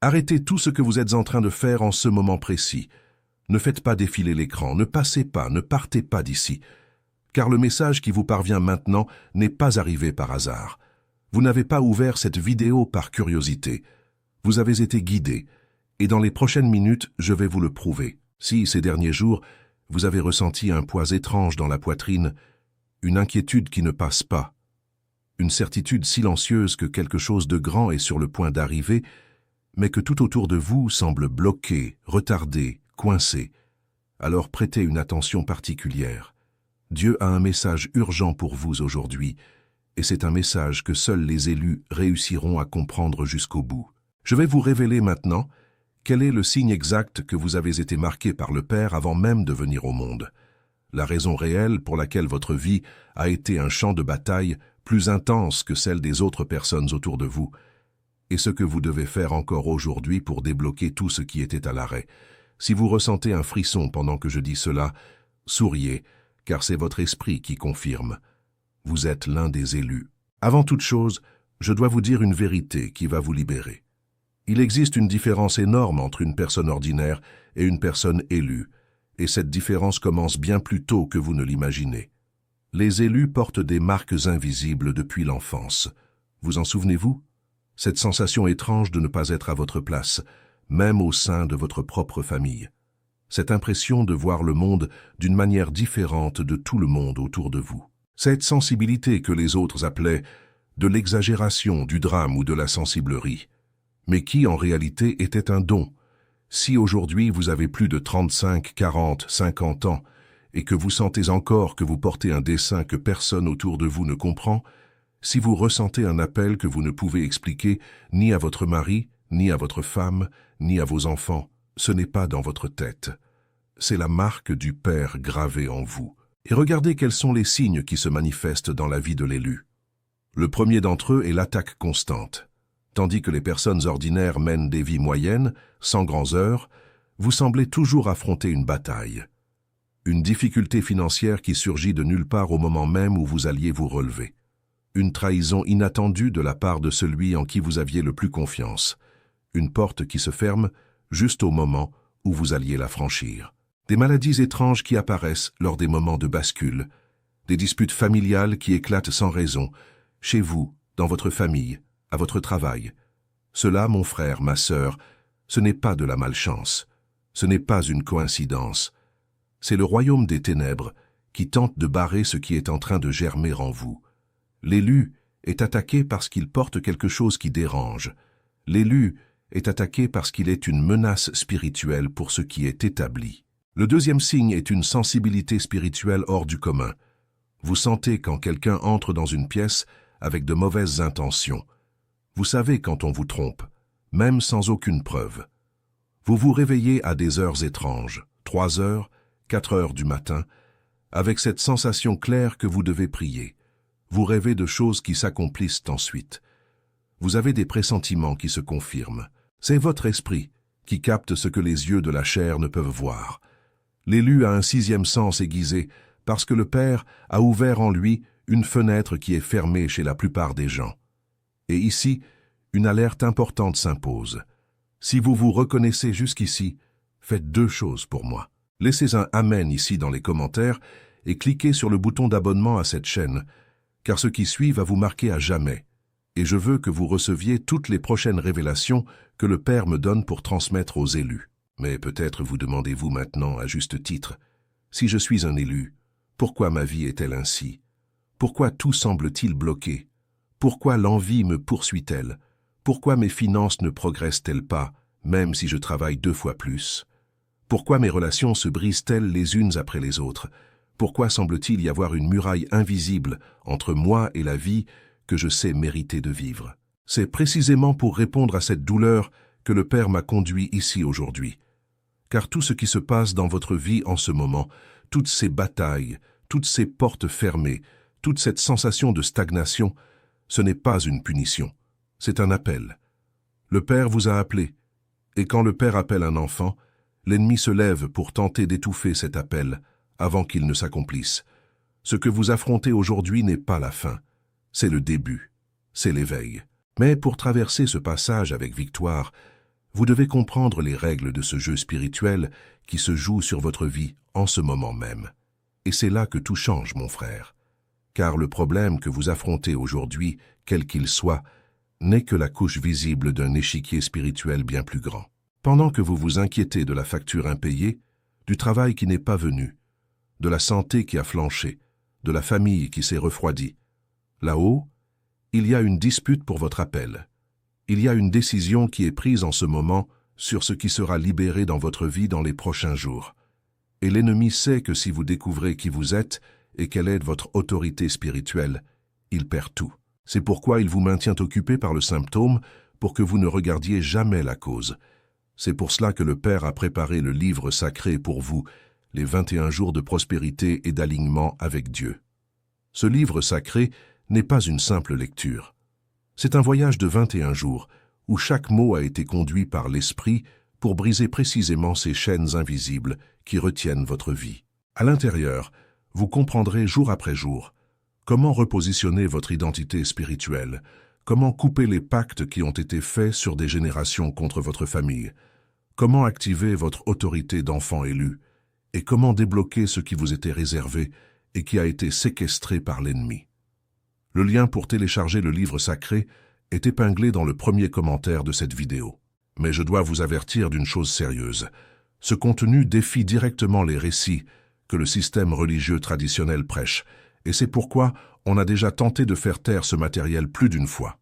Arrêtez tout ce que vous êtes en train de faire en ce moment précis. Ne faites pas défiler l'écran, ne passez pas, ne partez pas d'ici. Car le message qui vous parvient maintenant n'est pas arrivé par hasard. Vous n'avez pas ouvert cette vidéo par curiosité. Vous avez été guidé, et dans les prochaines minutes, je vais vous le prouver. Si, ces derniers jours, vous avez ressenti un poids étrange dans la poitrine, une inquiétude qui ne passe pas, une certitude silencieuse que quelque chose de grand est sur le point d'arriver, mais que tout autour de vous semble bloqué, retardé, coincé, alors prêtez une attention particulière. Dieu a un message urgent pour vous aujourd'hui, et c'est un message que seuls les élus réussiront à comprendre jusqu'au bout. Je vais vous révéler maintenant quel est le signe exact que vous avez été marqué par le Père avant même de venir au monde. La raison réelle pour laquelle votre vie a été un champ de bataille plus intense que celle des autres personnes autour de vous, et ce que vous devez faire encore aujourd'hui pour débloquer tout ce qui était à l'arrêt. Si vous ressentez un frisson pendant que je dis cela, souriez, car c'est votre esprit qui confirme. Vous êtes l'un des élus. Avant toute chose, je dois vous dire une vérité qui va vous libérer. Il existe une différence énorme entre une personne ordinaire et une personne élue, et cette différence commence bien plus tôt que vous ne l'imaginez. Les élus portent des marques invisibles depuis l'enfance. Vous en souvenez-vous? Cette sensation étrange de ne pas être à votre place, même au sein de votre propre famille. Cette impression de voir le monde d'une manière différente de tout le monde autour de vous. Cette sensibilité que les autres appelaient de l'exagération, du drame ou de la sensiblerie, mais qui en réalité était un don. Si aujourd'hui vous avez plus de 35, 40, 50 ans et que vous sentez encore que vous portez un dessein que personne autour de vous ne comprend, si vous ressentez un appel que vous ne pouvez expliquer ni à votre mari, ni à votre femme, ni à vos enfants, ce n'est pas dans votre tête. C'est la marque du Père gravée en vous. Et regardez quels sont les signes qui se manifestent dans la vie de l'élu. Le premier d'entre eux est l'attaque constante. Tandis que les personnes ordinaires mènent des vies moyennes, sans grands heurts, vous semblez toujours affronter une bataille. Une difficulté financière qui surgit de nulle part au moment même où vous alliez vous relever. Une trahison inattendue de la part de celui en qui vous aviez le plus confiance. Une porte qui se ferme juste au moment où vous alliez la franchir. Des maladies étranges qui apparaissent lors des moments de bascule. Des disputes familiales qui éclatent sans raison, chez vous, dans votre famille, à votre travail. Cela, mon frère, ma sœur, ce n'est pas de la malchance. Ce n'est pas une coïncidence. C'est le royaume des ténèbres qui tente de barrer ce qui est en train de germer en vous. L'élu est attaqué parce qu'il porte quelque chose qui dérange. L'élu est attaqué parce qu'il est une menace spirituelle pour ce qui est établi. Le deuxième signe est une sensibilité spirituelle hors du commun. Vous sentez quand quelqu'un entre dans une pièce avec de mauvaises intentions. Vous savez quand on vous trompe, même sans aucune preuve. Vous vous réveillez à des heures étranges, 3 heures, 4 heures du matin, avec cette sensation claire que vous devez prier. Vous rêvez de choses qui s'accomplissent ensuite. Vous avez des pressentiments qui se confirment. C'est votre esprit qui capte ce que les yeux de la chair ne peuvent voir. L'élu a un 6e sens aiguisé parce que le Père a ouvert en lui une fenêtre qui est fermée chez la plupart des gens. Et ici, une alerte importante s'impose. Si vous vous reconnaissez jusqu'ici, faites 2 choses pour moi. Laissez un Amen ici dans les commentaires et cliquez sur le bouton d'abonnement à cette chaîne, car ce qui suit va vous marquer à jamais. Et je veux que vous receviez toutes les prochaines révélations que le Père me donne pour transmettre aux élus. Mais peut-être vous demandez-vous maintenant, à juste titre, si je suis un élu, pourquoi ma vie est-elle ainsi? Pourquoi tout semble-t-il bloqué? Pourquoi l'envie me poursuit-elle? Pourquoi mes finances ne progressent-elles pas, même si je travaille 2 fois plus? Pourquoi mes relations se brisent-elles les unes après les autres? Pourquoi semble-t-il y avoir une muraille invisible entre moi et la vie que je sais mériter de vivre? C'est précisément pour répondre à cette douleur que le Père m'a conduit ici aujourd'hui. Car tout ce qui se passe dans votre vie en ce moment, toutes ces batailles, toutes ces portes fermées, toute cette sensation de stagnation, ce n'est pas une punition, c'est un appel. Le Père vous a appelé, et quand le Père appelle un enfant, l'ennemi se lève pour tenter d'étouffer cet appel avant qu'il ne s'accomplisse. Ce que vous affrontez aujourd'hui n'est pas la fin, c'est le début, c'est l'éveil. Mais pour traverser ce passage avec victoire, Vous devez comprendre les règles de ce jeu spirituel qui se joue sur votre vie en ce moment même. Et c'est là que tout change, mon frère. Car le problème que vous affrontez aujourd'hui, quel qu'il soit, n'est que la couche visible d'un échiquier spirituel bien plus grand. Pendant que vous vous inquiétez de la facture impayée, du travail qui n'est pas venu, de la santé qui a flanché, de la famille qui s'est refroidie, là-haut, il y a une dispute pour votre appel. Il y a une décision qui est prise en ce moment sur ce qui sera libéré dans votre vie dans les prochains jours. Et l'ennemi sait que si vous découvrez qui vous êtes et quelle est votre autorité spirituelle, il perd tout. C'est pourquoi il vous maintient occupé par le symptôme pour que vous ne regardiez jamais la cause. C'est pour cela que le Père a préparé le livre sacré pour vous, les 21 jours de prospérité et d'alignement avec Dieu. Ce livre sacré n'est pas une simple lecture. C'est un voyage de 21 jours où chaque mot a été conduit par l'Esprit pour briser précisément ces chaînes invisibles qui retiennent votre vie. À l'intérieur, vous comprendrez jour après jour comment repositionner votre identité spirituelle, comment couper les pactes qui ont été faits sur des générations contre votre famille, comment activer votre autorité d'enfant élu, et comment débloquer ce qui vous était réservé et qui a été séquestré par l'ennemi. Le lien pour télécharger le livre sacré est épinglé dans le premier commentaire de cette vidéo. Mais je dois vous avertir d'une chose sérieuse. Ce contenu défie directement les récits que le système religieux traditionnel prêche, et c'est pourquoi on a déjà tenté de faire taire ce matériel plus d'une fois.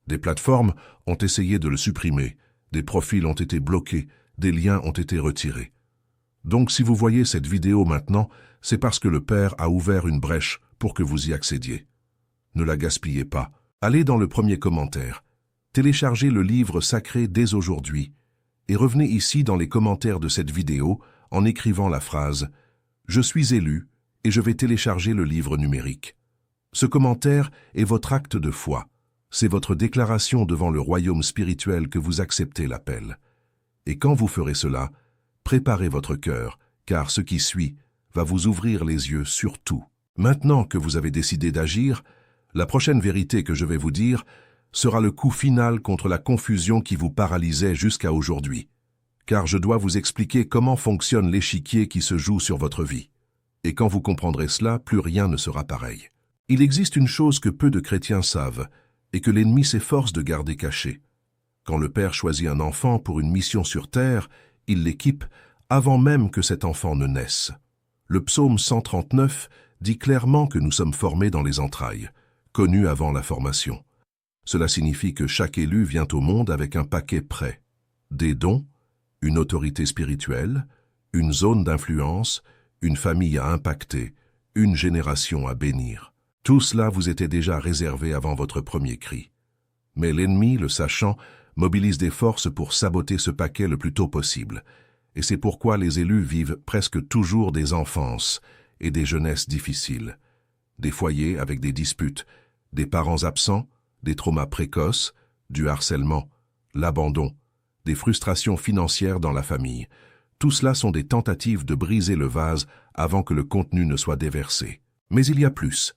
Des plateformes ont essayé de le supprimer, des profils ont été bloqués, des liens ont été retirés. Donc si vous voyez cette vidéo maintenant, c'est parce que le Père a ouvert une brèche pour que vous y accédiez. Ne la gaspillez pas. Allez dans le premier commentaire. Téléchargez le livre sacré dès aujourd'hui et revenez ici dans les commentaires de cette vidéo en écrivant la phrase « Je suis élu et je vais télécharger le livre numérique ». Ce commentaire est votre acte de foi. C'est votre déclaration devant le royaume spirituel que vous acceptez l'appel. Et quand vous ferez cela, préparez votre cœur, car ce qui suit va vous ouvrir les yeux sur tout. Maintenant que vous avez décidé d'agir, la prochaine vérité que je vais vous dire sera le coup final contre la confusion qui vous paralysait jusqu'à aujourd'hui. Car je dois vous expliquer comment fonctionne l'échiquier qui se joue sur votre vie. Et quand vous comprendrez cela, plus rien ne sera pareil. Il existe une chose que peu de chrétiens savent et que l'ennemi s'efforce de garder cachée. Quand le Père choisit un enfant pour une mission sur terre, il l'équipe avant même que cet enfant ne naisse. Le psaume 139 dit clairement que nous sommes formés dans les entrailles, connus avant la formation. Cela signifie que chaque élu vient au monde avec un paquet prêt. Des dons, une autorité spirituelle, une zone d'influence, une famille à impacter, une génération à bénir. Tout cela vous était déjà réservé avant votre premier cri. Mais l'ennemi, le sachant, mobilise des forces pour saboter ce paquet le plus tôt possible. Et c'est pourquoi les élus vivent presque toujours des enfances et des jeunesses difficiles. Des foyers avec des disputes, des parents absents, des traumas précoces, du harcèlement, l'abandon, des frustrations financières dans la famille. Tout cela sont des tentatives de briser le vase avant que le contenu ne soit déversé. Mais il y a plus.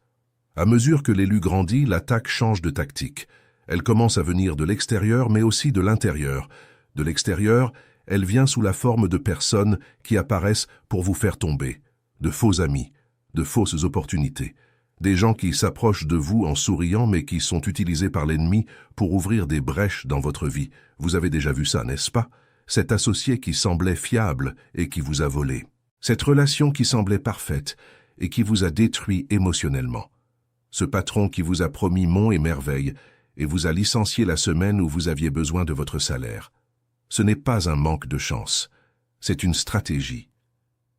À mesure que l'élu grandit, l'attaque change de tactique. Elle commence à venir de l'extérieur, mais aussi de l'intérieur. De l'extérieur, elle vient sous la forme de personnes qui apparaissent pour vous faire tomber, de faux amis, de fausses opportunités, des gens qui s'approchent de vous en souriant mais qui sont utilisés par l'ennemi pour ouvrir des brèches dans votre vie. Vous avez déjà vu ça, n'est-ce pas? Cet associé qui semblait fiable et qui vous a volé. Cette relation qui semblait parfaite et qui vous a détruit émotionnellement. Ce patron qui vous a promis monts et merveilles et vous a licencié la semaine où vous aviez besoin de votre salaire. Ce n'est pas un manque de chance, c'est une stratégie.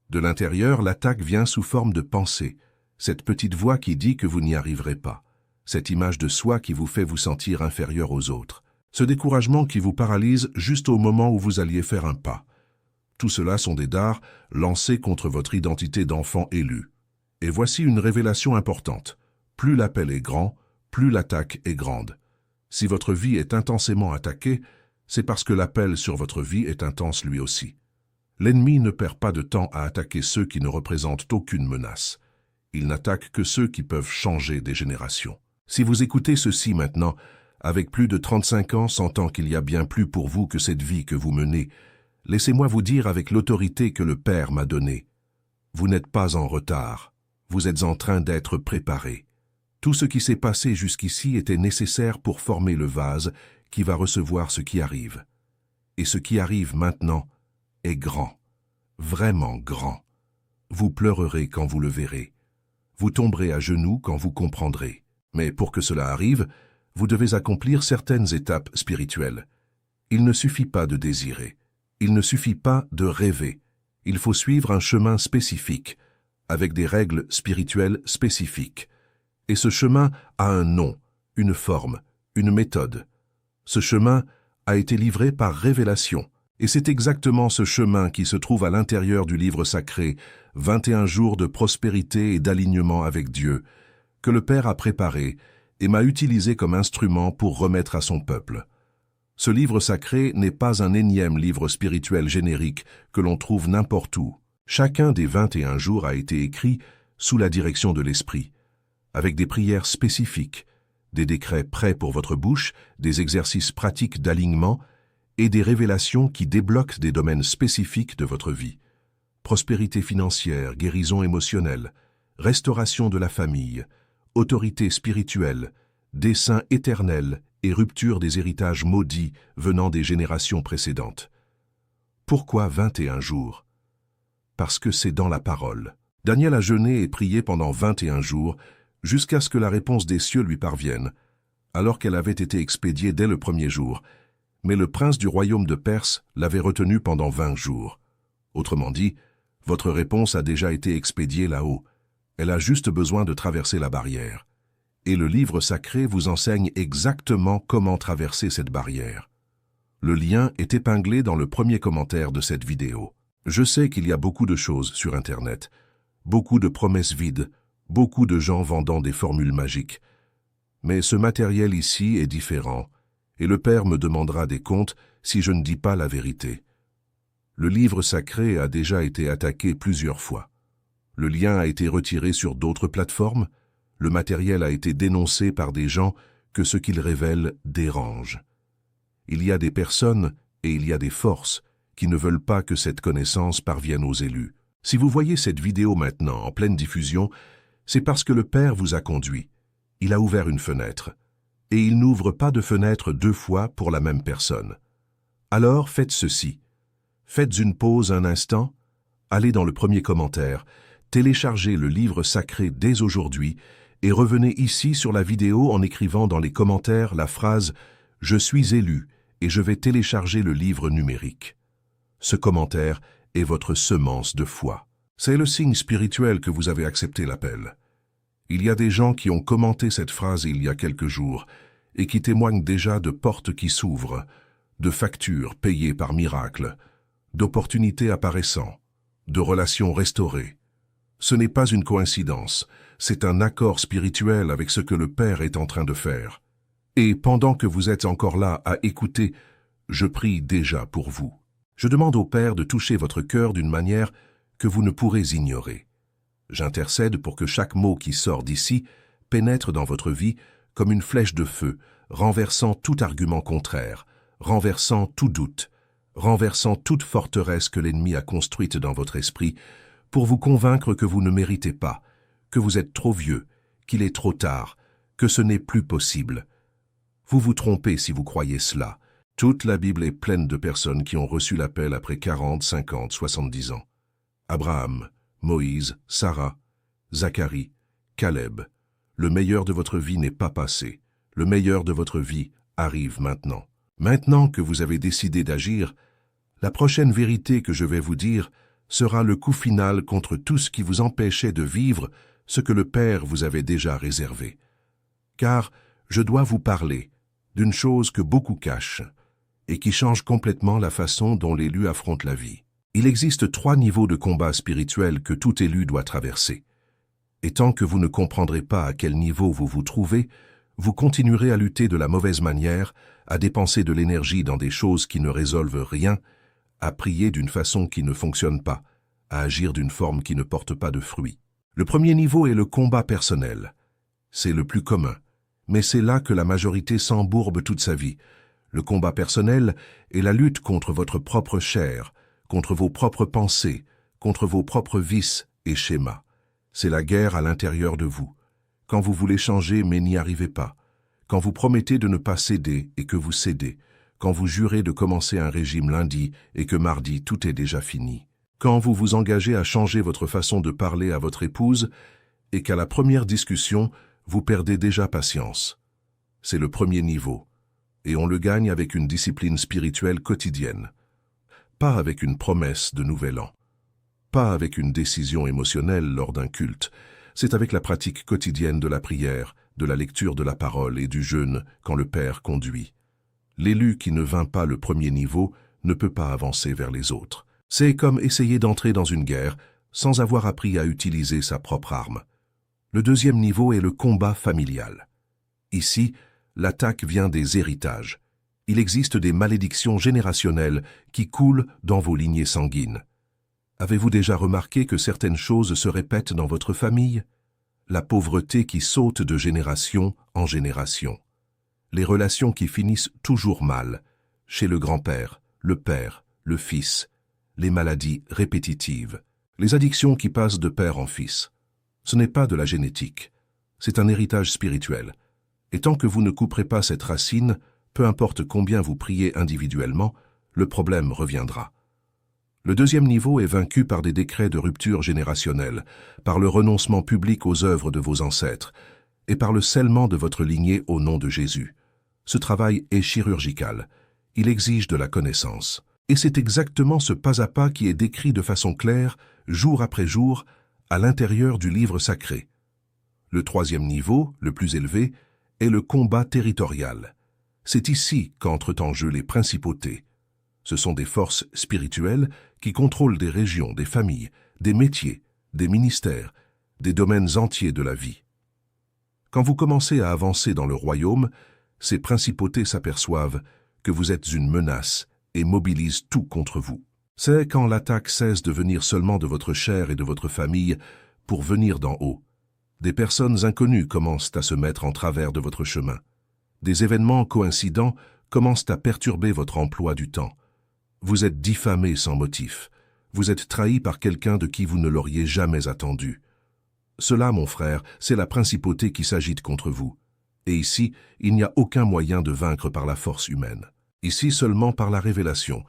De l'intérieur, l'attaque vient sous forme de pensée, cette petite voix qui dit que vous n'y arriverez pas, cette image de soi qui vous fait vous sentir inférieur aux autres, ce découragement qui vous paralyse juste au moment où vous alliez faire un pas. Tout cela sont des dards lancés contre votre identité d'enfant élu. Et voici une révélation importante. Plus l'appel est grand, plus l'attaque est grande. Si votre vie est intensément attaquée, c'est parce que l'appel sur votre vie est intense lui aussi. L'ennemi ne perd pas de temps à attaquer ceux qui ne représentent aucune menace. Il n'attaque que ceux qui peuvent changer des générations. Si vous écoutez ceci maintenant, avec plus de 35 ans, sentant qu'il y a bien plus pour vous que cette vie que vous menez, laissez-moi vous dire avec l'autorité que le Père m'a donnée. Vous n'êtes pas en retard, vous êtes en train d'être préparé. Tout ce qui s'est passé jusqu'ici était nécessaire pour former le vase qui va recevoir ce qui arrive. Et ce qui arrive maintenant est grand, vraiment grand. Vous pleurerez quand vous le verrez. Vous tomberez à genoux quand vous comprendrez. Mais pour que cela arrive, vous devez accomplir certaines étapes spirituelles. Il ne suffit pas de désirer. Il ne suffit pas de rêver. Il faut suivre un chemin spécifique, avec des règles spirituelles spécifiques. Et ce chemin a un nom, une forme, une méthode. Ce chemin a été livré par révélation. Et c'est exactement ce chemin qui se trouve à l'intérieur du livre sacré, 21 jours de prospérité et d'alignement avec Dieu, que le Père a préparé et m'a utilisé comme instrument pour remettre à son peuple. Ce livre sacré n'est pas un énième livre spirituel générique que l'on trouve n'importe où. Chacun des 21 jours a été écrit sous la direction de l'Esprit, avec des prières spécifiques, des décrets prêts pour votre bouche, des exercices pratiques d'alignement et des révélations qui débloquent des domaines spécifiques de votre vie. Prospérité financière, guérison émotionnelle, restauration de la famille, autorité spirituelle, dessein éternel et rupture des héritages maudits venant des générations précédentes. Pourquoi 21 jours? Parce que c'est dans la parole. Daniel a jeûné et prié pendant 21 jours jusqu'à ce que la réponse des cieux lui parvienne, alors qu'elle avait été expédiée dès le premier jour. Mais le prince du royaume de Perse l'avait retenu pendant 20 jours. Autrement dit, votre réponse a déjà été expédiée là-haut. Elle a juste besoin de traverser la barrière. Et le livre sacré vous enseigne exactement comment traverser cette barrière. Le lien est épinglé dans le premier commentaire de cette vidéo. Je sais qu'il y a beaucoup de choses sur Internet, beaucoup de promesses vides, beaucoup de gens vendant des formules magiques. Mais ce matériel ici est différent, et le Père me demandera des comptes si je ne dis pas la vérité. Le livre sacré a déjà été attaqué plusieurs fois. Le lien a été retiré sur d'autres plateformes. Le matériel a été dénoncé par des gens que ce qu'il révèle dérange. Il y a des personnes et il y a des forces qui ne veulent pas que cette connaissance parvienne aux élus. Si vous voyez cette vidéo maintenant en pleine diffusion, c'est parce que le Père vous a conduit. Il a ouvert une fenêtre. Et il n'ouvre pas de fenêtre 2 fois pour la même personne. Alors faites ceci. Faites une pause un instant, allez dans le premier commentaire, téléchargez le livre sacré dès aujourd'hui et revenez ici sur la vidéo en écrivant dans les commentaires la phrase « Je suis élu et je vais télécharger le livre numérique ». Ce commentaire est votre semence de foi. C'est le signe spirituel que vous avez accepté l'appel. Il y a des gens qui ont commenté cette phrase il y a quelques jours et qui témoignent déjà de portes qui s'ouvrent, de factures payées par miracle, d'opportunités apparaissant, de relations restaurées. Ce n'est pas une coïncidence, c'est un accord spirituel avec ce que le Père est en train de faire. Et pendant que vous êtes encore là à écouter, je prie déjà pour vous. Je demande au Père de toucher votre cœur d'une manière que vous ne pourrez ignorer. J'intercède pour que chaque mot qui sort d'ici pénètre dans votre vie comme une flèche de feu, renversant tout argument contraire, renversant tout doute, renversant toute forteresse que l'ennemi a construite dans votre esprit, pour vous convaincre que vous ne méritez pas, que vous êtes trop vieux, qu'il est trop tard, que ce n'est plus possible. Vous vous trompez si vous croyez cela. Toute la Bible est pleine de personnes qui ont reçu l'appel après 40, 50, 70 ans. Abraham, Moïse, Sarah, Zacharie, Caleb. Le meilleur de votre vie n'est pas passé. Le meilleur de votre vie arrive maintenant. Maintenant que vous avez décidé d'agir, la prochaine vérité que je vais vous dire sera le coup final contre tout ce qui vous empêchait de vivre ce que le Père vous avait déjà réservé. Car je dois vous parler d'une chose que beaucoup cachent et qui change complètement la façon dont l'élu affronte la vie. Il existe 3 niveaux de combat spirituel que tout élu doit traverser. Et tant que vous ne comprendrez pas à quel niveau vous vous trouvez, vous continuerez à lutter de la mauvaise manière, à dépenser de l'énergie dans des choses qui ne résolvent rien, à prier d'une façon qui ne fonctionne pas, à agir d'une forme qui ne porte pas de fruits. Le premier niveau est le combat personnel. C'est le plus commun, Mais c'est là que la majorité s'embourbe toute sa vie. Le combat personnel est la lutte contre votre propre chair, contre vos propres pensées, contre vos propres vices et schémas. C'est la guerre à l'intérieur de vous. Quand vous voulez changer mais n'y arrivez pas. Quand vous promettez de ne pas céder et que vous cédez. Quand vous jurez de commencer un régime lundi et que mardi tout est déjà fini. Quand vous vous engagez à changer votre façon de parler à votre épouse et qu'à la première discussion, vous perdez déjà patience. C'est le premier niveau. Et on le gagne avec une discipline spirituelle quotidienne. Pas avec une promesse de nouvel an. Pas avec une décision émotionnelle lors d'un culte. C'est avec la pratique quotidienne de la prière, de la lecture de la parole et du jeûne quand le Père conduit. L'élu qui ne vainc pas le premier niveau ne peut pas avancer vers les autres. C'est comme essayer d'entrer dans une guerre sans avoir appris à utiliser sa propre arme. Le deuxième niveau est le combat familial. Ici, l'attaque vient des héritages. Il existe des malédictions générationnelles qui coulent dans vos lignées sanguines. Avez-vous déjà remarqué que certaines choses se répètent dans votre famille? La pauvreté qui saute de génération en génération. Les relations qui finissent toujours mal, chez le grand-père, le père, le fils, les maladies répétitives, les addictions qui passent de père en fils. Ce n'est pas de la génétique, c'est un héritage spirituel. Et tant que vous ne couperez pas cette racine, peu importe combien vous priez individuellement, le problème reviendra. Le deuxième niveau est vaincu par des décrets de rupture générationnelle, par le renoncement public aux œuvres de vos ancêtres et par le scellement de votre lignée au nom de Jésus. Ce travail est chirurgical. Il exige de la connaissance. Et c'est exactement ce pas à pas qui est décrit de façon claire, jour après jour, à l'intérieur du livre sacré. Le troisième niveau, le plus élevé, est le combat territorial. C'est ici qu'entrent en jeu les principautés. Ce sont des forces spirituelles qui contrôlent des régions, des familles, des métiers, des ministères, des domaines entiers de la vie. Quand vous commencez à avancer dans le royaume, ces principautés s'aperçoivent que vous êtes une menace et mobilisent tout contre vous. C'est quand l'attaque cesse de venir seulement de votre chair et de votre famille pour venir d'en haut. Des personnes inconnues commencent à se mettre en travers de votre chemin. Des événements coïncidents commencent à perturber votre emploi du temps. Vous êtes diffamé sans motif. Vous êtes trahi par quelqu'un de qui vous ne l'auriez jamais attendu. Cela, mon frère, c'est la principauté qui s'agite contre vous. Et ici, il n'y a aucun moyen de vaincre par la force humaine. Ici seulement par la révélation,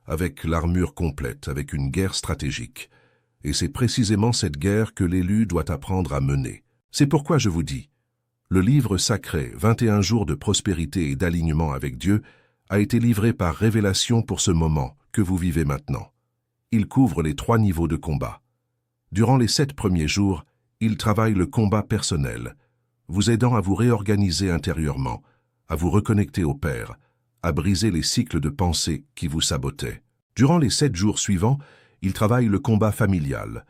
avec l'armure complète, avec une guerre stratégique. Et c'est précisément cette guerre que l'élu doit apprendre à mener. C'est pourquoi je vous dis, le livre sacré, 21 jours de prospérité et d'alignement avec Dieu, a été livré par révélation pour ce moment que vous vivez maintenant. Il couvre les 3 niveaux de combat. Durant les 7 premiers jours, il travaille le combat personnel, vous aidant à vous réorganiser intérieurement, à vous reconnecter au Père, à briser les cycles de pensée qui vous sabotaient. Durant les 7 jours suivants, il travaille le combat familial,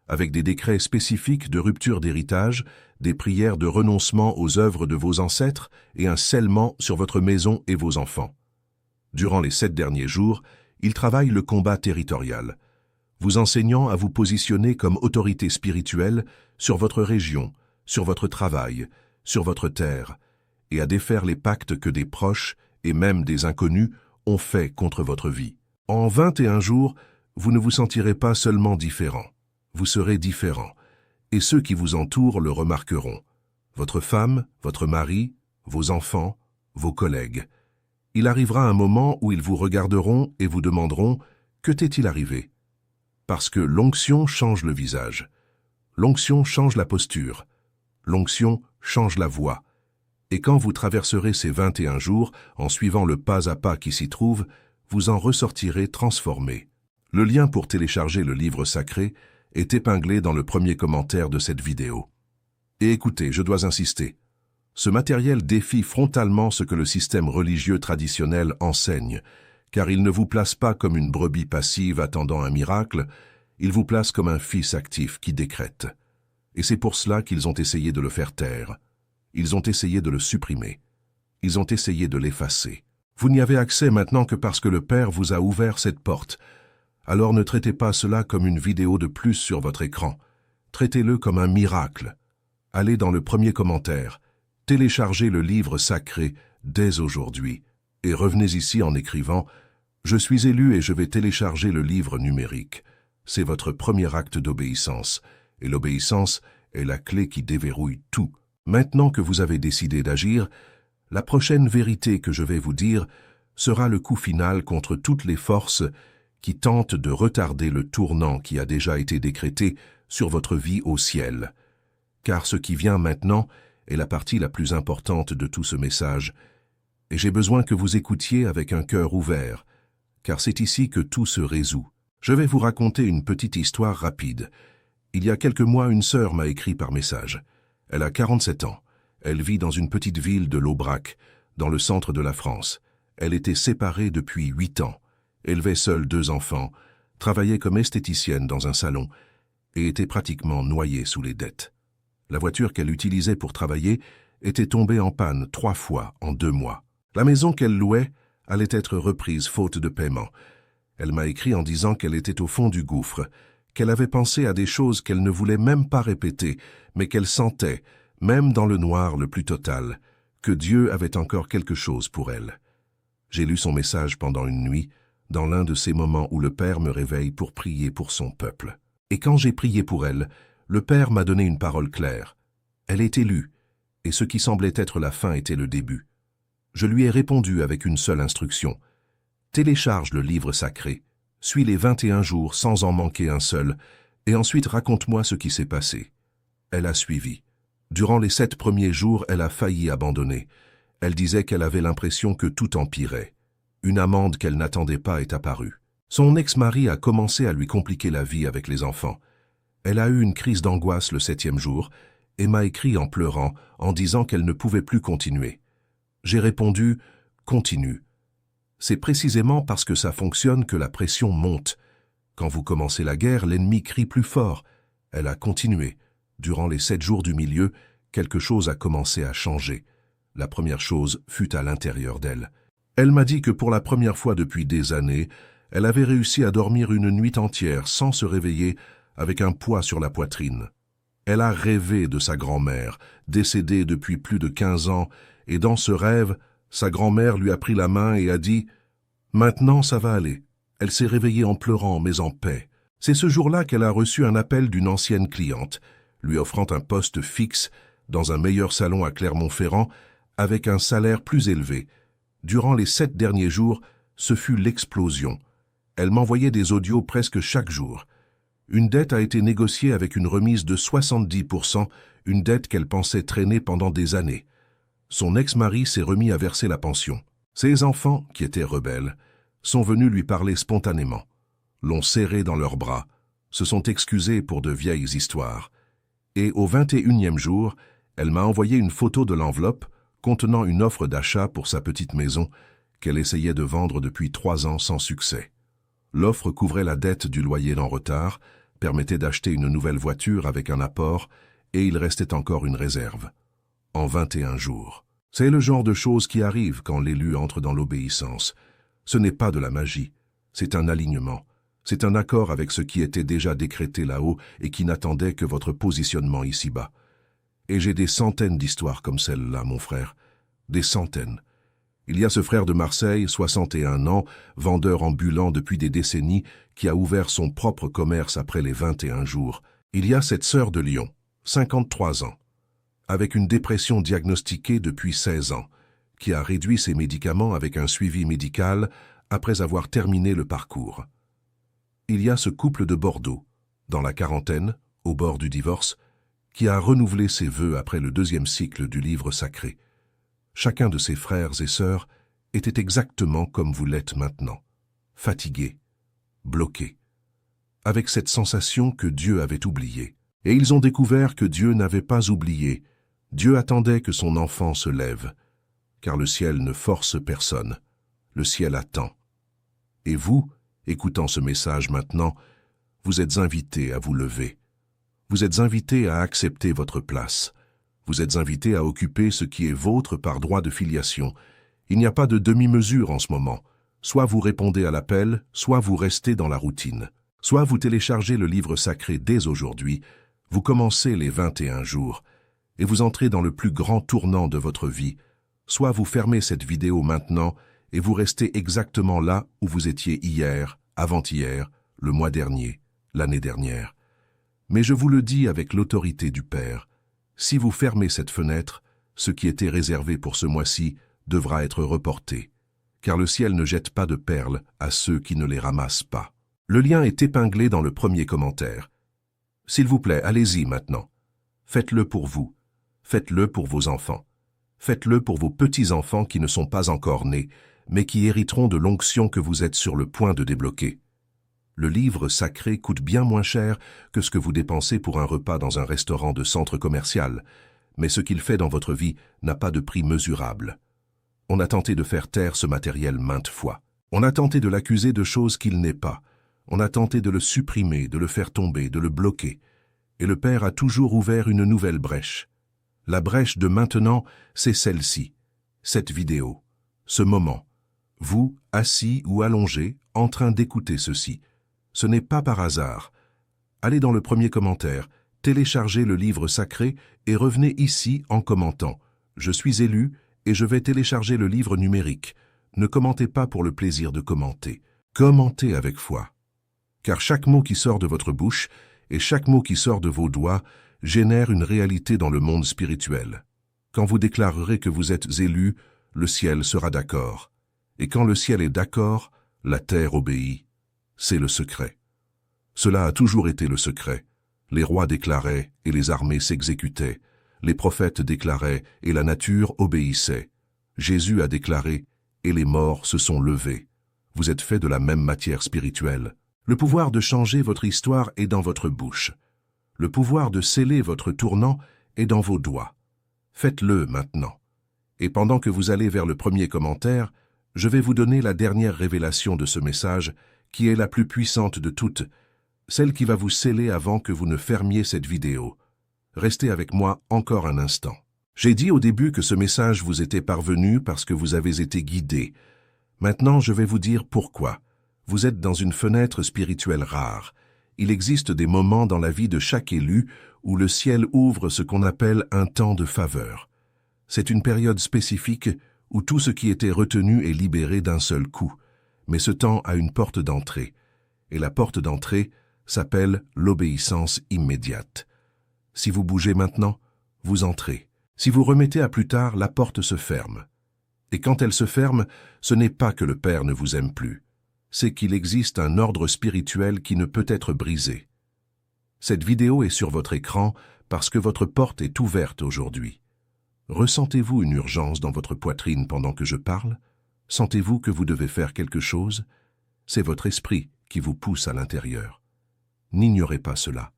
avec des décrets spécifiques de rupture d'héritage, des prières de renoncement aux œuvres de vos ancêtres et un scellement sur votre maison et vos enfants. Durant les 7 derniers jours, il travaille le combat territorial, vous enseignant à vous positionner comme autorité spirituelle sur votre région, sur votre travail, sur votre terre, et à défaire les pactes que des proches et même des inconnus ont faits contre votre vie. En 21 jours, vous ne vous sentirez pas seulement différent, vous serez différent, et ceux qui vous entourent le remarqueront. Votre femme, votre mari, vos enfants, vos collègues. Il arrivera un moment où ils vous regarderont et vous demanderont « Que t'est-il arrivé ?» Parce que l'onction change le visage. L'onction change la posture. L'onction change la voix. Et quand vous traverserez ces 21 jours, en suivant le pas à pas qui s'y trouve, vous en ressortirez transformé. Le lien pour télécharger le livre sacré est épinglé dans le premier commentaire de cette vidéo. Et écoutez, je dois insister. Ce matériel défie frontalement ce que le système religieux traditionnel enseigne, car il ne vous place pas comme une brebis passive attendant un miracle, il vous place comme un fils actif qui décrète. Et c'est pour cela qu'ils ont essayé de le faire taire. Ils ont essayé de le supprimer. Ils ont essayé de l'effacer. Vous n'y avez accès maintenant que parce que le Père vous a ouvert cette porte. Alors ne traitez pas cela comme une vidéo de plus sur votre écran. Traitez-le comme un miracle. Allez dans le premier commentaire. Téléchargez le livre sacré dès aujourd'hui et revenez ici en écrivant « Je suis élu et je vais télécharger le livre numérique ». C'est votre premier acte d'obéissance, et l'obéissance est la clé qui déverrouille tout. Maintenant que vous avez décidé d'agir, la prochaine vérité que je vais vous dire sera le coup final contre toutes les forces qui tentent de retarder le tournant qui a déjà été décrété sur votre vie au ciel. Car ce qui vient maintenant est la partie la plus importante de tout ce message, et j'ai besoin que vous écoutiez avec un cœur ouvert, car c'est ici que tout se résout. Je vais vous raconter une petite histoire rapide. Il y a quelques mois, une sœur m'a écrit par message. Elle a 47 ans. Elle vit dans une petite ville de l'Aubrac, dans le centre de la France. Elle était séparée depuis 8 ans, élevait seule 2 enfants, travaillait comme esthéticienne dans un salon et était pratiquement noyée sous les dettes. La voiture qu'elle utilisait pour travailler était tombée en panne 3 fois en 2 mois. La maison qu'elle louait allait être reprise faute de paiement. Elle m'a écrit en disant qu'elle était au fond du gouffre, qu'elle avait pensé à des choses qu'elle ne voulait même pas répéter, mais qu'elle sentait, même dans le noir le plus total, que Dieu avait encore quelque chose pour elle. J'ai lu son message pendant une nuit, dans l'un de ces moments où le Père me réveille pour prier pour son peuple. Et quand j'ai prié pour elle, le Père m'a donné une parole claire. Elle est élue, et ce qui semblait être la fin était le début. Je lui ai répondu avec une seule instruction. Télécharge le livre sacré, suis les 21 jours sans en manquer un seul, et ensuite raconte-moi ce qui s'est passé. Elle a suivi. Durant les 7 premiers jours, elle a failli abandonner. Elle disait qu'elle avait l'impression que tout empirait. Une amende qu'elle n'attendait pas est apparue. Son ex-mari a commencé à lui compliquer la vie avec les enfants. Elle a eu une crise d'angoisse le 7e jour et m'a écrit en pleurant, en disant qu'elle ne pouvait plus continuer. J'ai répondu « Continue ». C'est précisément parce que ça fonctionne que la pression monte. Quand vous commencez la guerre, l'ennemi crie plus fort. Elle a continué. Durant les 7 jours du milieu, quelque chose a commencé à changer. La première chose fut à l'intérieur d'elle. Elle m'a dit que pour la première fois depuis des années, elle avait réussi à dormir une nuit entière sans se réveiller avec un poids sur la poitrine. Elle a rêvé de sa grand-mère, décédée depuis plus de 15 ans, et dans ce rêve, sa grand-mère lui a pris la main et a dit « Maintenant, ça va aller ». Elle s'est réveillée en pleurant, mais en paix. C'est ce jour-là qu'elle a reçu un appel d'une ancienne cliente, lui offrant un poste fixe dans un meilleur salon à Clermont-Ferrand, avec un salaire plus élevé. Durant les 7 derniers jours, ce fut l'explosion. Elle m'envoyait des audios presque chaque jour. Une dette a été négociée avec une remise de 70%, une dette qu'elle pensait traîner pendant des années. Son ex-mari s'est remis à verser la pension. Ses enfants, qui étaient rebelles, sont venus lui parler spontanément, l'ont serré dans leurs bras, se sont excusés pour de vieilles histoires. Et au 21e jour, elle m'a envoyé une photo de l'enveloppe contenant une offre d'achat pour sa petite maison qu'elle essayait de vendre depuis 3 ans sans succès. L'offre couvrait la dette du loyer en retard, permettait d'acheter une nouvelle voiture avec un apport et il restait encore une réserve. En 21 jours. C'est le genre de choses qui arrivent quand l'élu entre dans l'obéissance. Ce n'est pas de la magie, c'est un alignement. C'est un accord avec ce qui était déjà décrété là-haut et qui n'attendait que votre positionnement ici-bas. Et j'ai des centaines d'histoires comme celle-là, mon frère. Des centaines. Il y a ce frère de Marseille, 61 ans, vendeur ambulant depuis des décennies, qui a ouvert son propre commerce après les 21 jours. Il y a cette sœur de Lyon, 53 ans, avec une dépression diagnostiquée depuis 16 ans, qui a réduit ses médicaments avec un suivi médical après avoir terminé le parcours. Il y a ce couple de Bordeaux, dans la quarantaine, au bord du divorce, qui a renouvelé ses vœux après le 2e cycle du livre sacré. Chacun de ses frères et sœurs était exactement comme vous l'êtes maintenant, fatigués, bloqués, avec cette sensation que Dieu avait oublié. Et ils ont découvert que Dieu n'avait pas oublié. Dieu attendait que son enfant se lève, car le ciel ne force personne, le ciel attend. Et vous, écoutant ce message maintenant, vous êtes invités à vous lever. Vous êtes invités à accepter votre place. Vous êtes invités à occuper ce qui est vôtre par droit de filiation. Il n'y a pas de demi-mesure en ce moment. Soit vous répondez à l'appel, soit vous restez dans la routine. Soit vous téléchargez le livre sacré dès aujourd'hui, vous commencez les 21 jours, et vous entrez dans le plus grand tournant de votre vie, soit vous fermez cette vidéo maintenant et vous restez exactement là où vous étiez hier, avant-hier, le mois dernier, l'année dernière. Mais je vous le dis avec l'autorité du Père, si vous fermez cette fenêtre, ce qui était réservé pour ce mois-ci devra être reporté, car le ciel ne jette pas de perles à ceux qui ne les ramassent pas. Le lien est épinglé dans le premier commentaire. S'il vous plaît, allez-y maintenant. Faites-le pour vous. Faites-le pour vos enfants. Faites-le pour vos petits-enfants qui ne sont pas encore nés, mais qui hériteront de l'onction que vous êtes sur le point de débloquer. Le livre sacré coûte bien moins cher que ce que vous dépensez pour un repas dans un restaurant de centre commercial, mais ce qu'il fait dans votre vie n'a pas de prix mesurable. On a tenté de faire taire ce matériel maintes fois. On a tenté de l'accuser de choses qu'il n'est pas. On a tenté de le supprimer, de le faire tomber, de le bloquer. Et le Père a toujours ouvert une nouvelle brèche. La brèche de maintenant, c'est celle-ci, cette vidéo, ce moment. Vous, assis ou allongé, en train d'écouter ceci. Ce n'est pas par hasard. Allez dans le premier commentaire, téléchargez le livre sacré et revenez ici en commentant. Je suis élu et je vais télécharger le livre numérique. Ne commentez pas pour le plaisir de commenter. Commentez avec foi. Car chaque mot qui sort de votre bouche et chaque mot qui sort de vos doigts génère une réalité dans le monde spirituel. Quand vous déclarerez que vous êtes élu, le ciel sera d'accord. Et quand le ciel est d'accord, la terre obéit. C'est le secret. Cela a toujours été le secret. Les rois déclaraient et les armées s'exécutaient. Les prophètes déclaraient et la nature obéissait. Jésus a déclaré et les morts se sont levés. Vous êtes fait de la même matière spirituelle. Le pouvoir de changer votre histoire est dans votre bouche. Le pouvoir de sceller votre tournant est dans vos doigts. Faites-le maintenant. Et pendant que vous allez vers le premier commentaire, je vais vous donner la dernière révélation de ce message, qui est la plus puissante de toutes, celle qui va vous sceller avant que vous ne fermiez cette vidéo. Restez avec moi encore un instant. J'ai dit au début que ce message vous était parvenu parce que vous avez été guidé. Maintenant, je vais vous dire pourquoi. Vous êtes dans une fenêtre spirituelle rare. Il existe des moments dans la vie de chaque élu où le ciel ouvre ce qu'on appelle un temps de faveur. C'est une période spécifique où tout ce qui était retenu est libéré d'un seul coup. Mais ce temps a une porte d'entrée. Et la porte d'entrée s'appelle l'obéissance immédiate. Si vous bougez maintenant, vous entrez. Si vous remettez à plus tard, la porte se ferme. Et quand elle se ferme, ce n'est pas que le Père ne vous aime plus. C'est qu'il existe un ordre spirituel qui ne peut être brisé. Cette vidéo est sur votre écran parce que votre porte est ouverte aujourd'hui. Ressentez-vous une urgence dans votre poitrine pendant que je parle? Sentez-vous que vous devez faire quelque chose? C'est votre esprit qui vous pousse à l'intérieur. N'ignorez pas cela.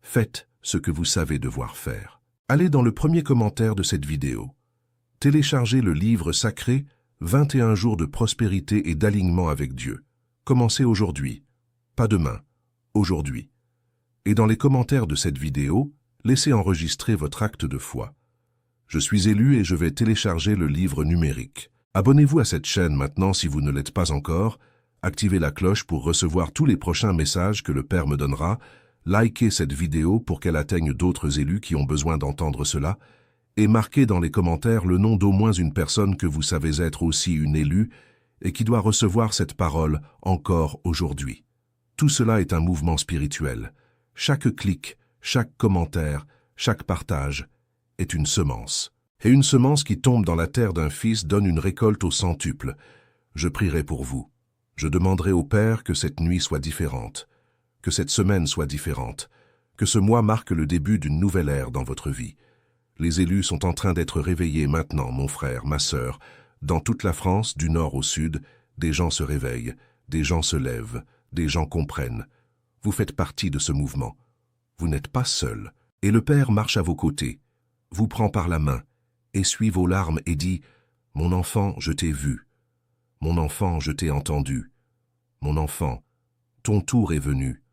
Faites ce que vous savez devoir faire. Allez dans le premier commentaire de cette vidéo. Téléchargez le livre sacré 21 jours de prospérité et d'alignement avec Dieu. Commencez aujourd'hui, pas demain, aujourd'hui. Et dans les commentaires de cette vidéo, laissez enregistrer votre acte de foi. Je suis élu et je vais télécharger le livre numérique. Abonnez-vous à cette chaîne maintenant si vous ne l'êtes pas encore. Activez la cloche pour recevoir tous les prochains messages que le Père me donnera. Likez cette vidéo pour qu'elle atteigne d'autres élus qui ont besoin d'entendre cela. Et marquez dans les commentaires le nom d'au moins une personne que vous savez être aussi une élue et qui doit recevoir cette parole encore aujourd'hui. Tout cela est un mouvement spirituel. Chaque clic, chaque commentaire, chaque partage est une semence. Et une semence qui tombe dans la terre d'un fils donne une récolte au centuple. Je prierai pour vous. Je demanderai au Père que cette nuit soit différente, que cette semaine soit différente, que ce mois marque le début d'une nouvelle ère dans votre vie. Les élus sont en train d'être réveillés maintenant, mon frère, ma sœur. Dans toute la France, du nord au sud, des gens se réveillent, des gens se lèvent, des gens comprennent. Vous faites partie de ce mouvement. Vous n'êtes pas seul. Et le Père marche à vos côtés, vous prend par la main, essuie vos larmes et dit « Mon enfant, je t'ai vu. Mon enfant, je t'ai entendu. Mon enfant, ton tour est venu. »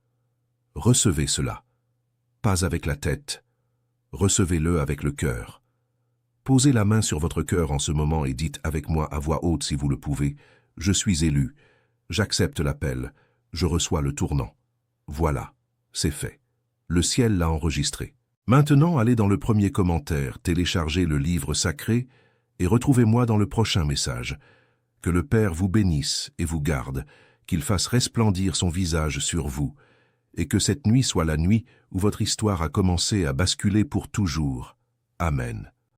Recevez cela. Pas avec la tête. Recevez-le avec le cœur. Posez la main sur votre cœur en ce moment et dites avec moi à voix haute si vous le pouvez, « Je suis élu, j'accepte l'appel, je reçois le tournant. » Voilà, c'est fait. Le ciel l'a enregistré. Maintenant, allez dans le premier commentaire, téléchargez le livre sacré et retrouvez-moi dans le prochain message. Que le Père vous bénisse et vous garde, qu'il fasse resplendir son visage sur vous, et que cette nuit soit la nuit où votre histoire a commencé à basculer pour toujours. Amen.